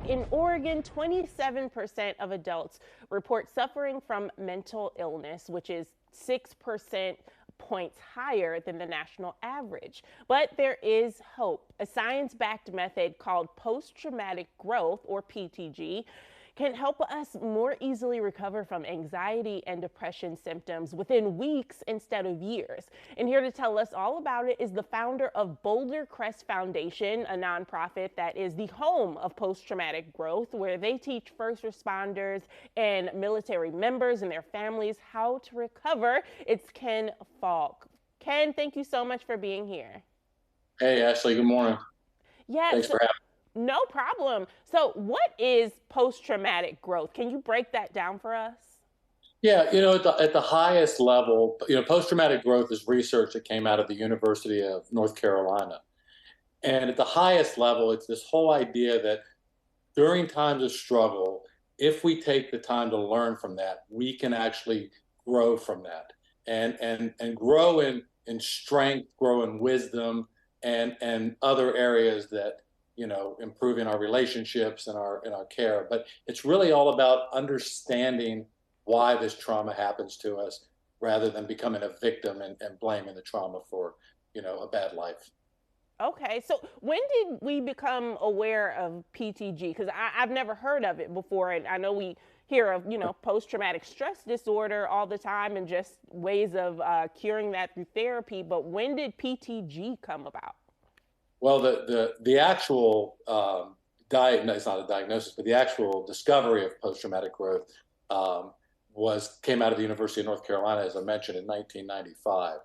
in Oregon, 27% of adults report suffering from mental illness, which is 6% points higher than the national average. But there is hope. A science-backed method called post-traumatic growth, or PTG, can help us more easily recover from anxiety and depression symptoms within weeks instead of years. And here to tell us all about it is the founder of Boulder Crest Foundation, a nonprofit that is the home of post-traumatic growth, where they teach first responders and military members and their families how to recover. It's Ken Falk. Ken, thank you so much for being here. Hey, Ashley, good morning. Thanks Yes. for having No problem. So, what is post traumatic growth? Can you break that down for us? me. Yeah, at the highest level, post-traumatic growth is research that came out of the University of North Carolina. And at the highest level, it's this whole idea that during times of struggle, if we take the time to learn from that, we can actually grow from that and grow in strength, grow in wisdom and other areas that improving our relationships and our care. But it's really all about understanding why this trauma happens to us rather than becoming a victim and blaming the trauma for a bad life. Okay, so when did we become aware of PTG? Because I've never heard of it before, and I know we hear of post-traumatic stress disorder all the time and just ways of curing that through therapy. But when did PTG come about? Well, the actual it's not a diagnosis, but the actual discovery of post-traumatic growth came out of the University of North Carolina, as I mentioned, in 1995.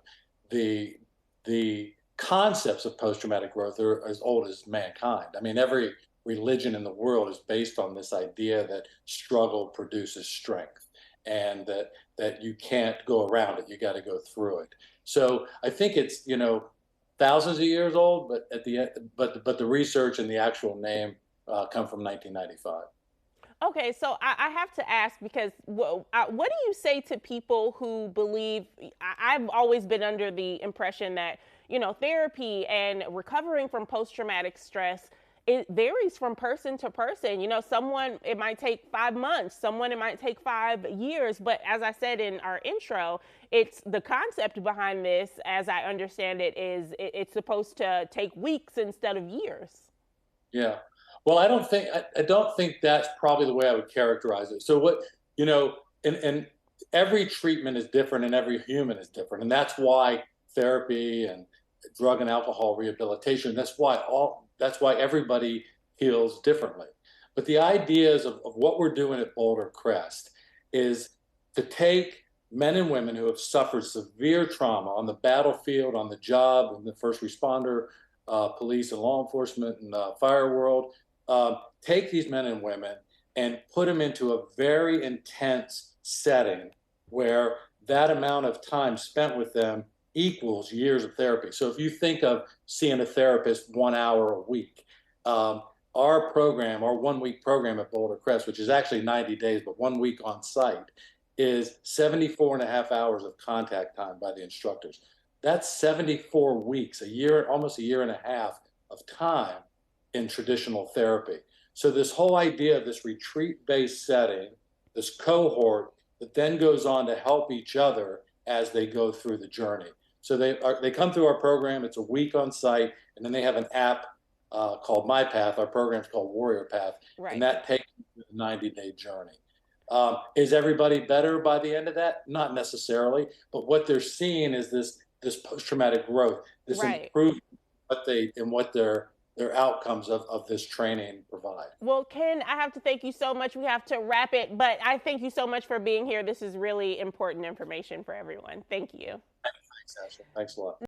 The concepts of post-traumatic growth are as old as mankind. I mean, every religion in the world is based on this idea that struggle produces strength, and that you can't go around it. You got to go through it. So I think it's thousands of years old, but but the research and the actual name come from 1995. Okay, so I have to ask because what do you say to people who believe? I've always been under the impression that therapy and recovering from post-traumatic stress, it varies from person to person. Someone it might take 5 months, someone it might take 5 years. But as I said in our intro, it's the concept behind this, as I understand it, is it's supposed to take weeks instead of years. Yeah. Well, I don't think that's probably the way I would characterize it. So and every treatment is different and every human is different. And that's why therapy and drug and alcohol rehabilitation, that's why everybody heals differently. But the ideas of what we're doing at Boulder Crest is to take men and women who have suffered severe trauma on the battlefield, on the job, in the first responder, police and law enforcement and fire world, take these men and women and put them into a very intense setting where that amount of time spent with them equals years of therapy. So if you think of seeing a therapist 1 hour a week, our program, our 1 week program at Boulder Crest, which is actually 90 days, but 1 week on site, is 74 and a half hours of contact time by the instructors. That's 74 weeks, a year, almost a year and a half of time in traditional therapy. So this whole idea of this retreat-based setting, this cohort that then goes on to help each other as they go through the journey. So they come through our program. It's a week on site, and then they have an app called My Path. Our program's called Warrior Path, and Right. that takes them through the 90-day journey. Is everybody better by the end of that? Not necessarily, but what they're seeing is this post-traumatic growth, this Right. improvement in what their outcomes of this training provide. Well, Ken, I have to thank you so much. We have to wrap it, but I thank you so much for being here. This is really important information for everyone. Thank you. Thanks, Ashley. Thanks a lot.